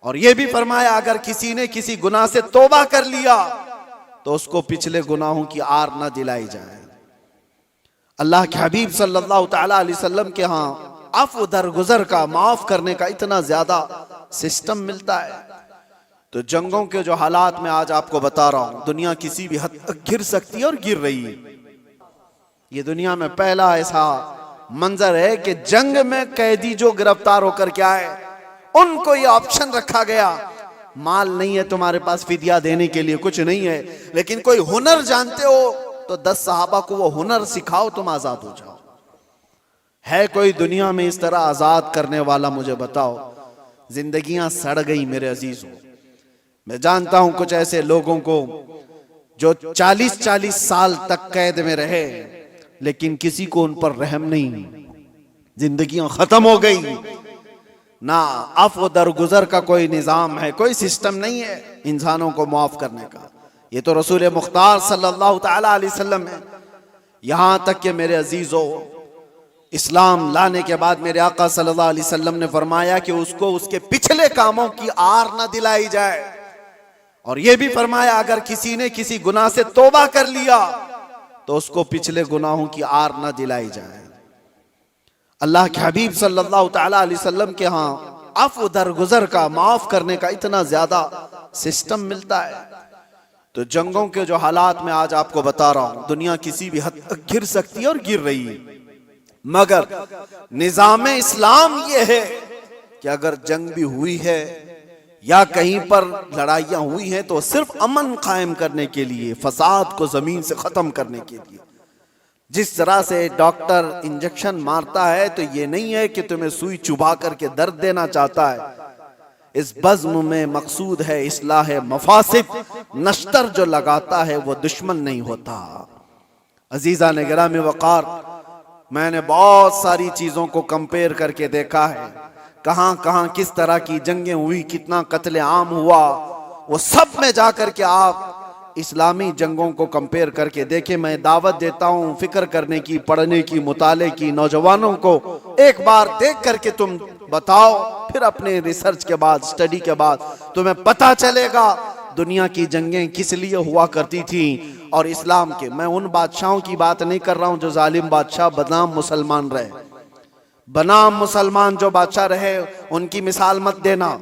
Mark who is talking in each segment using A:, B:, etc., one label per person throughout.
A: और ये भी फरमाया अगर किसी ने किसी गुनाह से तौबा कर लिया तो उसको पिछले गुनाहों की आर न दिलाई जाए। अल्लाह के हबीब सल्लल्लाहु तआला अलैहि वसल्लम के यहाँ अफ़्व दरगुजर का, माफ करने का इतना ज्यादा सिस्टम मिलता है। तो जंगों के जो हालात में आज आपको बता रहा हूं, दुनिया किसी भी हद तक गिर सकती है और गिर रही है। ये दुनिया में पहला ऐसा मंजर है कि जंग में कैदी जो गिरफ्तार होकर के आए उनको ये ऑप्शन रखा गया, माल नहीं है तुम्हारे पास फिदिया देने के लिए, कुछ नहीं है, लेकिन कोई हुनर जानते हो तो 10 सहाबा को वो हुनर सिखाओ, तुम आजाद हो जाओ। है कोई दुनिया में इस तरह आजाद करने वाला? मुझे बताओ। जिंदगियां सड़ गई मेरे अजीजों। मैं जानता हूं कुछ ऐसे लोगों को जो 40-40 साल तक कैद में रहे, लेकिन किसी को उन पर रहम नहीं। जिंदगियां खत्म हो गई, ना अफ़्व दरगुजर का कोई निजाम है, कोई सिस्टम नहीं है इंसानों को माफ करने का। ये तो रसूल मुख्तार सल्लल्लाहु तआला अलैहि वसल्लम है। यहां तक कि मेरे अजीजों, इस्लाम लाने के बाद मेरे आका सल्लल्लाहु अलैहि वसल्लम ने फरमाया कि उसको उसके पिछले कामों की आर न दिलाई जाए। और यह भी फरमाया अगर किसी ने किसी गुनाह से तौबा कर लिया तो उसको पिछले गुनाहों की आर न दिलाई जाए। अल्लाह के हबीब सल्लल्लाहु तआला अलैहि वसल्लम के यहाँ अफ़्व दरगुजर का, माफ करने का इतना ज्यादा सिस्टम मिलता है। तो जंगों के जो हालात में आज आपको बता रहा हूं, दुनिया किसी भी हद तक गिर सकती है और गिर रही है, मगर निजाम इस्लाम ये है कि अगर जंग भी हुई है या कहीं पर लड़ाइयां हुई हैं तो सिर्फ अमन कायम करने के लिए, फसाद को जमीन से खत्म करने के लिए। जिस तरह से डॉक्टर इंजेक्शन मारता है तो ये नहीं है कि तुम्हें सुई चुभा करके दर्द देना चाहता है। इस बज़्म में मकसूद है इस्लाह मफासिद। नश्तर जो लगाता है वो दुश्मन नहीं होता। अजीजा ने गिरामी वक़ार, मैंने बहुत सारी चीजों को कंपेयर करके देखा है, कहां कहां किस तरह की जंगें हुई, कितना कत्ले आम हुआ, वो सब में जाकर के आप इस्लामी जंगों को कंपेयर करके देखें। मैं दावत देता हूं फिक्र करने की, पढ़ने की, मुताले की। नौजवानों को एक बार देख करके तुम बताओ, फिर अपने रिसर्च के बाद, स्टडी के बाद तुम्हें पता चलेगा दुनिया की जंगें किस लिए हुआ करती थी और इस्लाम के। मैं उन बादशाहों की बात नहीं कर रहा हूं जो जालिम बादशाह बनाम मुसलमान रहे। बनाम मुसलमान जो बादशाह रहे उनकी मिसाल मत देना।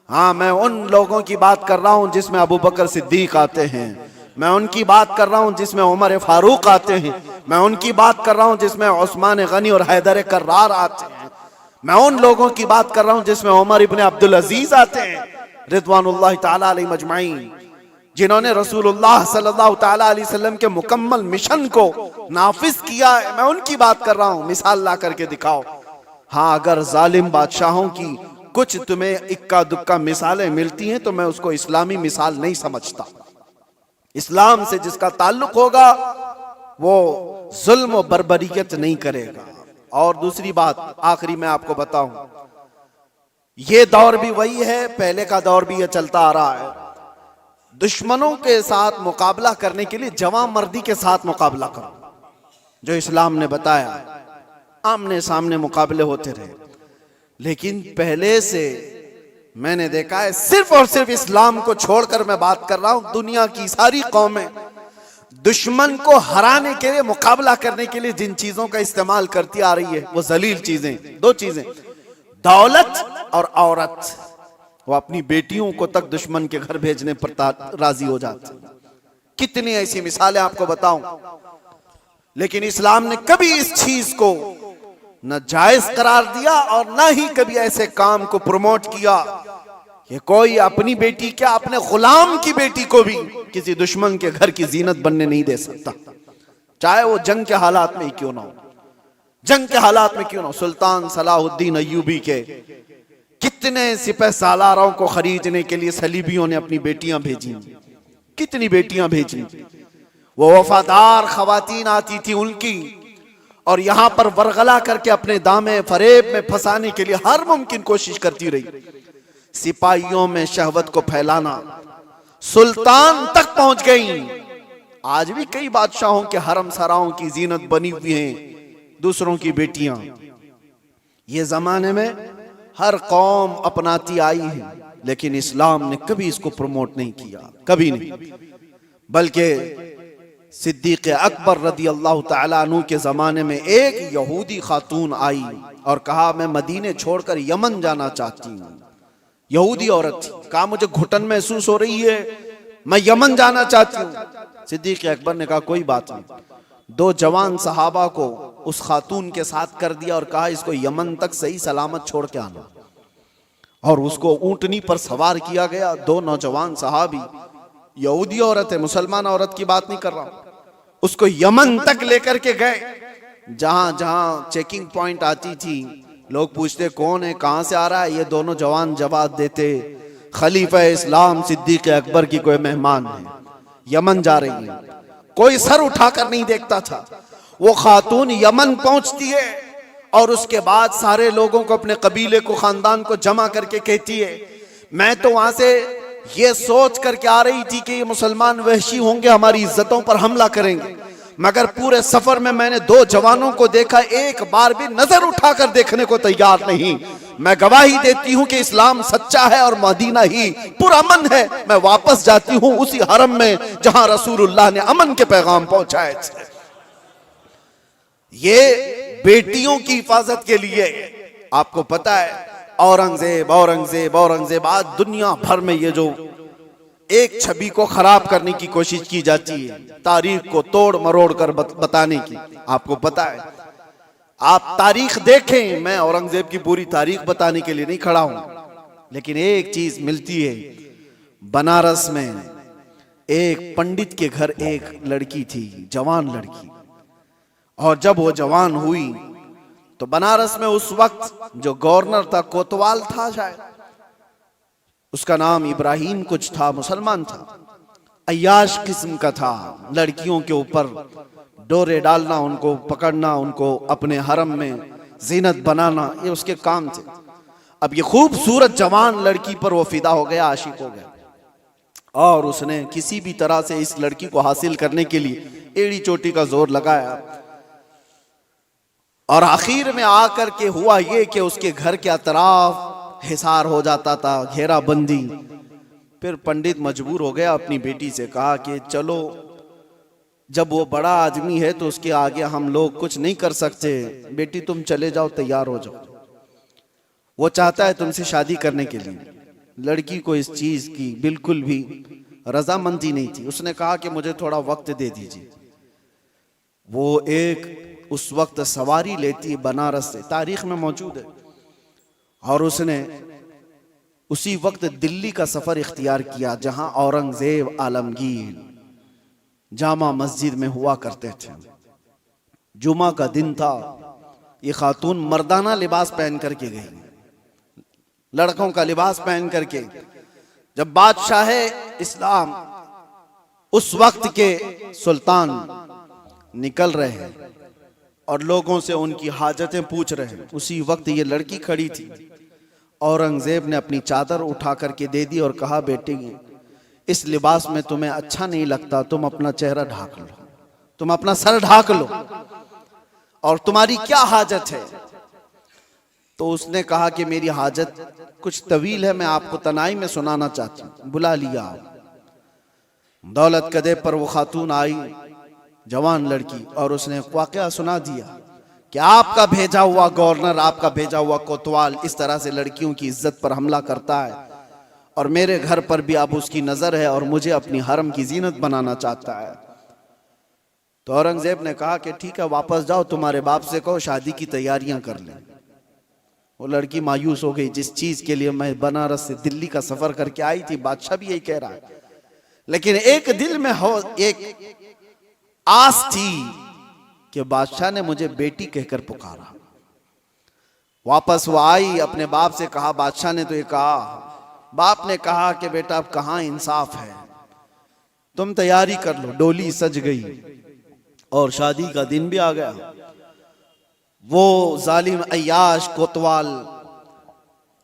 A: हाँ, मैं उन लोगों की बात कर रहा हूं जिसमें अबू बकर सिद्दीक आते हैं। मैं उनकी बात कर रहा हूं जिसमें उमर फारूक आते हैं। मैं उनकी बात कर रहा हूं जिसमें उस्मान गनी और हैदर कर्रार आते हैं। मैं उन लोगों की बात कर रहा हूं जिसमें उमर इब्न अब्दुल अजीज आते हैं रिदवानुल्लाह ताला अलैहि मजमाइन, जिन्होंने रसूलुल्लाह सल्लल्लाहु ताला अलैहि वसल्लम के मुकम्मल मिशन को नाफिज किया है। मैं उनकी बात कर रहा हूं, मिसाल ला करके दिखाओ। हाँ, अगर जालिम बादशाहों की कुछ तुम्हें इक्का दुक्का मिसालें मिलती हैं तो मैं उसको इस्लामी मिसाल नहीं समझता। इस्लाम से जिसका ताल्लुक होगा वो जुल्म और बर्बरियत नहीं करेगा। और दूसरी बात, आखिरी मैं आपको बताऊं, ये दौर भी वही है, पहले का दौर भी ये चलता आ रहा है। दुश्मनों के साथ मुकाबला करने के लिए जवां मर्दी के साथ मुकाबला करो, जो इस्लाम ने बताया। आमने सामने मुकाबले होते रहे, लेकिन पहले से मैंने देखा है, सिर्फ और सिर्फ इस्लाम को छोड़कर मैं बात कर रहा हूं, दुनिया की सारी कौमें दुश्मन को हराने के लिए, मुकाबला करने के लिए जिन चीजों का इस्तेमाल करती आ रही है वो जलील चीजें, दो चीजें, दौलत और औरत। वो अपनी बेटियों को तक दुश्मन के घर भेजने पर राजी हो जाते। कितनी ऐसी मिसालें आपको बताऊं। लेकिन इस्लाम ने कभी इस चीज को न जायज करार दिया और न ही कभी ऐसे काम को प्रमोट किया कि कोई अपनी बेटी, क्या अपने गुलाम की बेटी को भी किसी दुश्मन के घर की जीनत बनने नहीं दे सकता, चाहे वो जंग के हालात में ही क्यों ना हो। जंग के हालात में क्यों ना हो। सुल्तान सलाहुद्दीन अय्यूबी के कितने सिपह सालारों को खरीदने के लिए सलीबियों ने अपनी बेटियां भेजी, कितनी बेटियां भेजी। वो वफादार खवातीन आती थी उनकी, और यहां पर वरगला करके अपने दामे फरेब में फंसाने के लिए हर मुमकिन कोशिश करती रही। सिपाहियों में शहवत को फैलाना सुल्तान तक पहुंच गई। आज भी कई बादशाहों के हरम सराओं की जीनत बनी हुई हैं दूसरों की बेटियां। ये जमाने में हर कौम अपनाती आई है। लेकिन इस्लाम ने कभी इसको प्रमोट नहीं किया, कभी नहीं। बल्कि सिद्दीक अकबर रदी अल्लाह ताला अन्हु के ज़माने में एक यहूदी खातून आई और कहा मैं मदीने छोड़कर यमन जाना चाहती हूँ। यहूदी औरत थी, कहा मुझे घुटन महसूस हो रही है, मैं यमन जाना चाहती हूँ। सिद्दीक अकबर ने कहा कोई बात नहीं। 2 जवान सहाबा को उस खातून के साथ कर दिया और कहा इसको यमन तक सही सलामत छोड़ के आना। और उसको ऊंटनी पर सवार किया गया। 2 नौजवान सहाबी, यहूदी औरत है, मुसलमान औरत की बात नहीं कर रहा हूं, उसको यमन तक लेकर के गए। जहां जहां चेकिंग पॉइंट आती थी, लोग पूछते कौन है, कहां से आ रहा है, ये दोनों जवान जवाब देते खलीफा इस्लाम सिद्दीक अकबर की कोई मेहमान है, यमन जा रही है। कोई सर उठाकर नहीं देखता था। वो खातून यमन पहुंचती है और उसके बाद सारे लोगों को, अपने कबीले को, खानदान को जमा करके कहती है मैं तो वहां से ये सोच करके आ रही थी कि ये मुसलमान वहशी होंगे, हमारी इज्जतों पर हमला करेंगे, मगर पूरे सफर में मैंने 2 जवानों को देखा, एक बार भी नजर उठाकर देखने को तैयार नहीं। मैं गवाही देती हूं कि इस्लाम सच्चा है और मदीना ही पुरअमन है। मैं वापस जाती हूं उसी हरम में जहां रसूलुल्लाह ने अमन के पैगाम पहुंचाए थे। ये बेटियों की हिफाजत के लिए, आपको पता है औरंगजेब औरंगजेब औरंगजेब, आज दुनिया भर में ये जो एक छवि को खराब करने की कोशिश की जाती है, तारीख को तोड़ मरोड़ कर बताने की, आपको पता है। आप तारीख देखें, मैं औरंगजेब की पूरी तारीख बताने के लिए नहीं खड़ा हूं, लेकिन एक चीज मिलती है, बनारस में एक पंडित के घर एक लड़की थी, जवान लड़की, और जब वो जवान हुई तो बनारस में उस वक्त जो गवर्नर था, कोतवाल था शायद, उसका नाम इब्राहिम कुछ था, मुसलमान था, अय्याश किस्म का था। लड़कियों के ऊपर डोरे डालना, उनको पकड़ना, उनको अपने हरम में जीनत बनाना, ये उसके काम थे। अब ये खूबसूरत जवान लड़की पर वो फिदा हो गया, आशिक हो गया, और उसने किसी भी तरह से इस लड़की को हासिल करने के लिए एड़ी चोटी का जोर लगाया। और आखिर में आकर के हुआ ये कि उसके घर के अतराफ हिसार हो जाता था, घेराबंदी। फिर पंडित मजबूर हो गया, अपनी बेटी से कहा कि चलो, जब वो बड़ा आदमी है तो उसके आगे हम लोग कुछ नहीं कर सकते, बेटी तुम चले जाओ, तैयार हो जाओ, वो चाहता है तुमसे शादी करने के लिए। लड़की को इस चीज की बिल्कुल भी रजामंदी नहीं थी। उसने कहा कि मुझे थोड़ा वक्त दे दीजिए। वो एक उस वक्त सवारी लेती बनारस से, तारीख में मौजूद है, और उसने उसी वक्त दिल्ली का सफर इख्तियार किया जहां औरंगजेब आलमगीर जामा मस्जिद में हुआ करते थे। जुमा का दिन था, ये खातून मर्दाना लिबास पहन करके गई, लड़कों का लिबास पहन करके। जब बादशाह इस्लाम उस वक्त के सुल्तान निकल रहे हैं और लोगों से उनकी हाजतें पूछ रहे हैं, उसी वक्त ये लड़की खड़ी थी। औरंगजेब ने अपनी चादर उठा करके दे दी और कहा बेटी, इस लिबास में तुम्हें अच्छा नहीं लगता, तुम अपना चेहरा ढाक लो, तुम अपना सर ढाक लो, और तुम्हारी क्या हाजत है। तो उसने कहा कि मेरी हाजत कुछ तवील है, मैं आपको तनाई में सुनाना चाहती हूँ। बुला लिया। दौलत कदे पर वो खातून आई, जवान लड़की, और उसने वाकया सुना दिया कि आपका भेजा हुआ गवर्नर, आपका भेजा हुआ कोतवाल इस तरह से लड़कियों की इज्जत पर हमला करता है, और मेरे घर पर भी अब उसकी नजर है और मुझे अपनी हरम की जीनत बनाना चाहता है। तो औरंगजेब ने कहा कि ठीक है, वापस जाओ, तुम्हारे बाप से कहो शादी की तैयारियां कर लें। वो लड़की मायूस हो गई, जिस चीज के लिए मैं बनारस से दिल्ली का सफर करके आई थी, बादशाह भी यही कह रहा है, लेकिन एक दिल में हो एक आस थी कि बादशाह ने मुझे बेटी कहकर पुकारा। वापस वो आई, अपने बाप से कहा बादशाह ने तो ये कहा। बाप ने कहा कि बेटा अब कहाँ इंसाफ है, तुम तैयारी कर लो। डोली सज गई और शादी का दिन भी आ गया। वो जालिम अय्याश कोतवाल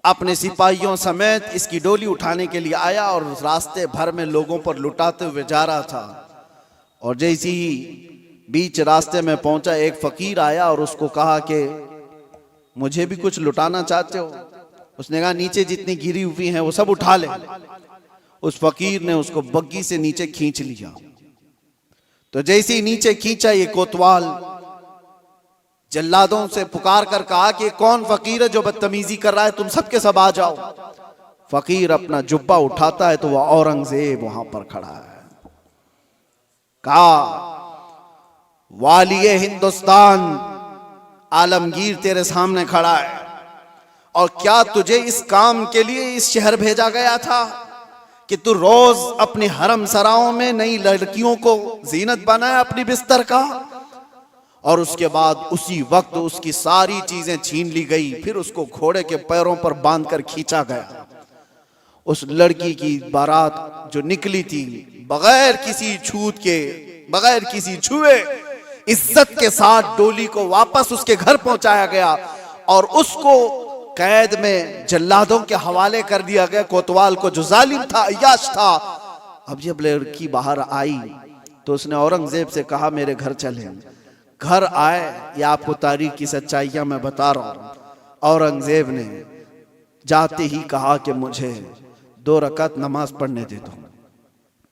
A: अपने सिपाहियों समेत इसकी डोली उठाने के लिए आया और रास्ते भर में लोगों पर लुटाते हुए जा रहा था। और जैसे ही बीच रास्ते में पहुंचा, एक फकीर आया और उसको कहा कि मुझे भी कुछ लुटाना चाहते हो? उसने कहा नीचे जितनी गिरी हुई हैं वो सब उठा ले। उस फकीर ने उसको बग्गी से नीचे खींच लिया। तो जैसे ही नीचे खींचा, ये कोतवाल जल्लादों से पुकार कर कहा कि कौन फकीर है जो बदतमीजी कर रहा है, तुम सबके सब आ जाओ। फकीर अपना जुब्बा उठाता है तो वह औरंगजेब वहां पर खड़ा है। कहा वालिए हिंदुस्तान आलमगीर तेरे सामने खड़ा है, और क्या तुझे इस काम के लिए इस शहर भेजा गया था कि तू रोज अपने हरम सराओं में नई लड़कियों को जीनत बनाए अपनी बिस्तर का, और उसके बाद उसी वक्त उसकी सारी चीजें छीन ली गई, फिर उसको घोड़े के पैरों पर बांधकर खींचा गया। उस लड़की की बारात जो निकली थी बगैर किसी छूत के, बगैर किसी छुए, इज्जत के साथ डोली को वापस उसके घर पहुंचाया गया और उसको कैद में जल्लादों के हवाले कर दिया गया, कोतवाल को जो जालिम था, अय्याश था। अब जब लड़की बाहर आई तो उसने औरंगजेब से कहा मेरे घर चले। घर आए, या आपको तारीख की सच्चाइयां मैं बता रहा हूं। औरंगजेब ने जाते ही कहा कि मुझे 2 रकात नमाज पढ़ने दे दो।